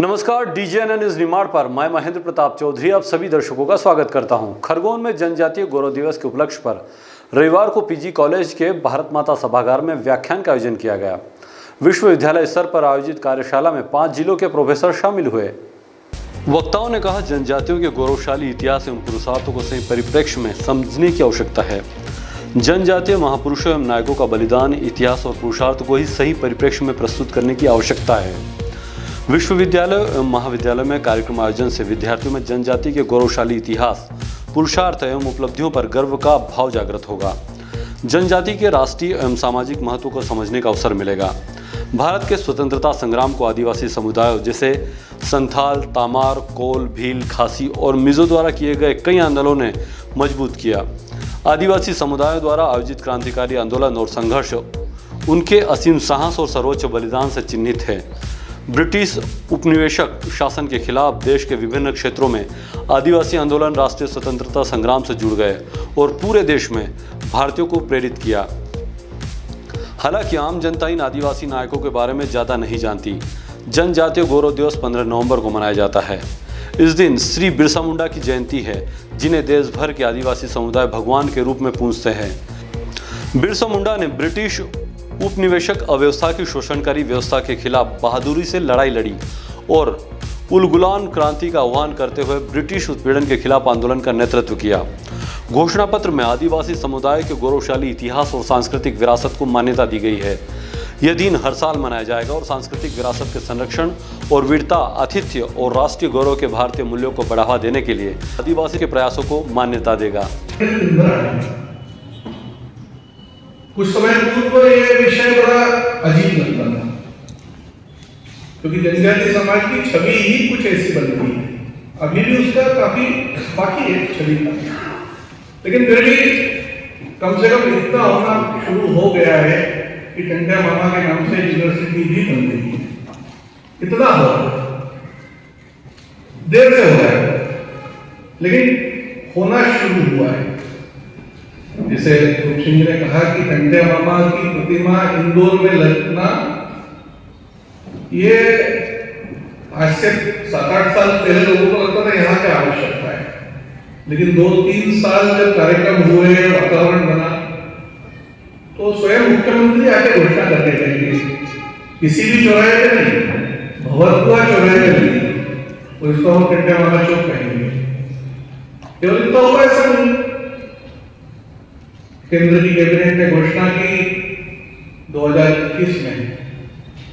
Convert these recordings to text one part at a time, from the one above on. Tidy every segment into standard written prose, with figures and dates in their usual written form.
नमस्कार, DJNN news Nimar पर मैं महेंद्र प्रताप चौधरी आप सभी दर्शकों का स्वागत करता हूं। खरगोन में जनजातीय गौरव दिवस के उपलक्ष्य पर रविवार को पीजी कॉलेज के भारत माता सभागार में व्याख्यान का आयोजन किया गया। विश्वविद्यालय स्तर पर आयोजित कार्यशाला में 5 जिलों के प्रोफेसर शामिल हुए। वक्ताओं ने कहा, जनजातियों के गौरवशाली इतिहास एवं पुरुषार्थों को सही परिप्रेक्ष्य में समझने की आवश्यकता है। जनजातीय महापुरुषों एवं नायकों का बलिदान, इतिहास और पुरुषार्थ को ही सही परिप्रेक्ष्य में प्रस्तुत करने की आवश्यकता है। विश्वविद्यालय एवं महाविद्यालय में कार्यक्रम आयोजन से विद्यार्थियों में जनजाति के गौरवशाली इतिहास, पुरुषार्थ एवं उपलब्धियों पर गर्व का भाव जागृत होगा। जनजाति के राष्ट्रीय एवं सामाजिक महत्व को समझने का अवसर मिलेगा। भारत के स्वतंत्रता संग्राम को आदिवासी समुदायों जैसे संथाल, तामार, कोल, भील, खासी और मिजो द्वारा किए गए कई आंदोलनों ने मजबूत किया। आदिवासी समुदायों द्वारा आयोजित क्रांतिकारी आंदोलन और संघर्ष उनके असीम साहस और सर्वोच्च बलिदान से चिन्हित है। ब्रिटिश उपनिवेशक शासन के खिलाफ देश के विभिन्न क्षेत्रों में आदिवासी आंदोलन राष्ट्रीय स्वतंत्रता संग्राम से जुड़ गए और पूरे देश में भारतीयों को प्रेरित किया। हालांकि आम जनता इन आदिवासी नायकों के बारे में ज़्यादा नहीं जानती। जनजातीय गौरव दिवस 15 नवंबर को मनाया जाता है। इस दिन श्री बिरसा मुंडा की जयंती है, जिन्हें देश भर के आदिवासी समुदाय भगवान के रूप में पूजते हैं। बिरसा मुंडा ने ब्रिटिश उपनिवेशक अव्यवस्था की शोषणकारी व्यवस्था के खिलाफ बहादुरी से लड़ाई लड़ी और उलगुलान क्रांति का आह्वान करते हुए ब्रिटिश उत्पीड़न के खिलाफ आंदोलन का नेतृत्व किया। घोषणा पत्र में आदिवासी समुदाय के गौरवशाली इतिहास और सांस्कृतिक विरासत को मान्यता दी गई है। यह दिन हर साल मनाया जाएगा और सांस्कृतिक विरासत के संरक्षण और वीरता, आतिथ्य और राष्ट्रीय गौरव के भारतीय मूल्यों को बढ़ावा देने के लिए आदिवासी के प्रयासों को मान्यता देगा। कुछ समय पूर्व ये विषय बड़ा अजीब लगता था, क्योंकि जनजातीय समाज की छवि ही कुछ ऐसी बन गई है। अभी भी उसका काफी बाकी है छवि का, लेकिन फिर भी कम से कम इतना होना शुरू हो गया है कि टंडा मामा के नाम से यूनिवर्सिटी भी बन गई है। इतना हो देर से हो रहा है, लेकिन होना शुरू हुआ है। जैसे रूप सिंह ने कहा कि टंडे मामा की प्रतिमा इंदौर में लगना, ये आज से 7-8 साल पहले लोगों को लगता था यहाँ क्या आवश्यकता है, लेकिन 2-3 साल जब कार्यक्रम हुए, वातावरण बना, तो स्वयं मुख्यमंत्री आके घोषणा करने लगे किसी भी चौराहे पे नहीं, भवरकुआ चौराहे पे नहीं, तो इसको हम टंडे मामा चौक कहेंगे। केवल इतना हुआ ऐसा नहीं, केंद्र की कैबिनेट ने घोषणा की 2021 में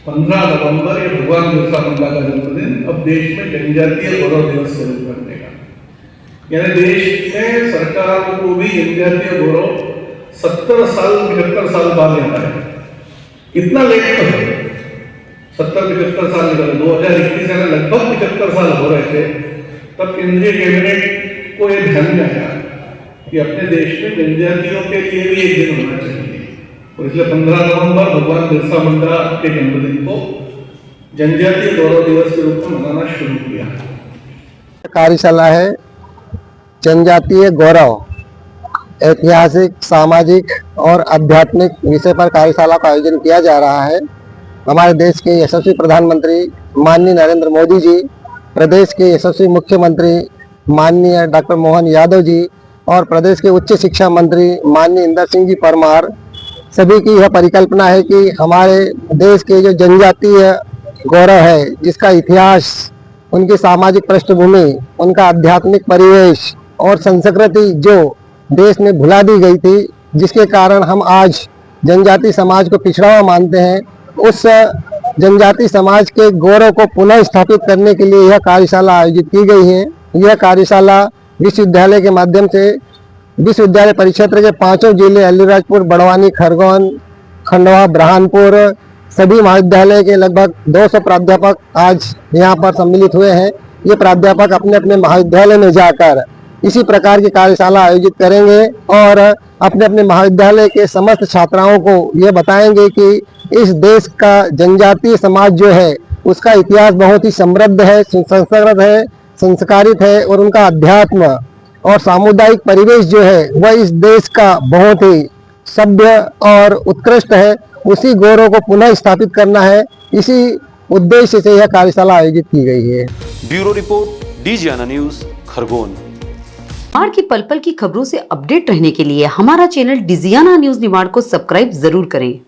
15 नवंबर ये भगवान बिरसा मुंडा का जन्मदिन अब देश में जनजातीय गौरव दिवस के रूप में बनेगा। यानी देश में सरकार को भी जनजातीय गौरव 75 साल बाद मिला है। इतना लेट तो है, 70-75 साल निकले, 2021 में लगभग 75 साल हो रहे थे, तब केंद्रीय कैबिनेट को यह ध्यान में आया कि अपने देश में जनजातियों के लिए भी एक दिन होना चाहिए, और इसलिए 15 नवंबर भगवान बिरसा मुंडा के जन्मदिन को जनजातीय गौरव दिवस के रूप में मनाना शुरू किया। कार्यशाला है जनजातीय गौरव, ऐतिहासिक, सामाजिक और आध्यात्मिक विषय पर कार्यशाला का आयोजन किया जा रहा है। हमारे देश के यशस्वी प्रधानमंत्री माननीय नरेंद्र मोदी जी, प्रदेश के यशस्वी मुख्यमंत्री माननीय डॉक्टर मोहन यादव जी और प्रदेश के उच्च शिक्षा मंत्री माननीय इंदर सिंह जी परमार, सभी की यह परिकल्पना है कि हमारे देश के जो जनजातीय गौरव है, जिसका इतिहास, उनकी सामाजिक पृष्ठभूमि, उनका आध्यात्मिक परिवेश और संस्कृति जो देश में भुला दी गई थी, जिसके कारण हम आज जनजाति समाज को पिछड़ा हुआ मानते हैं, उस जनजाति समाज के गौरव को पुनः स्थापित करने के लिए यह कार्यशाला आयोजित की गई है। यह कार्यशाला विश्वविद्यालय के माध्यम से विश्वविद्यालय परिक्षेत्र के 5 जिले अलीराजपुर, बड़वानी, खरगोन, खंडवा, ब्रह्मपुर, सभी महाविद्यालय के लगभग 200 प्राध्यापक आज यहाँ पर सम्मिलित हुए हैं। ये प्राध्यापक अपने अपने महाविद्यालय में जाकर इसी प्रकार की कार्यशाला आयोजित करेंगे और अपने अपने महाविद्यालय के समस्त छात्राओं को ये बताएंगे कि इस देश का जनजातीय समाज जो है, उसका इतिहास बहुत ही समृद्ध है, संस्कृत है, संस्कारित है, और उनका अध्यात्म और सामुदायिक परिवेश जो है वह इस देश का बहुत ही सभ्य और उत्कृष्ट है। उसी गौरव को पुनः स्थापित करना है। इसी उद्देश्य से यह कार्यशाला आयोजित की गई है। ब्यूरो रिपोर्ट, डीजीआना न्यूज, खरगोन। निमाड़ की पल पल की खबरों से अपडेट रहने के लिए हमारा चैनल डिजियाना न्यूज निमाड़ को सब्सक्राइब जरूर करें।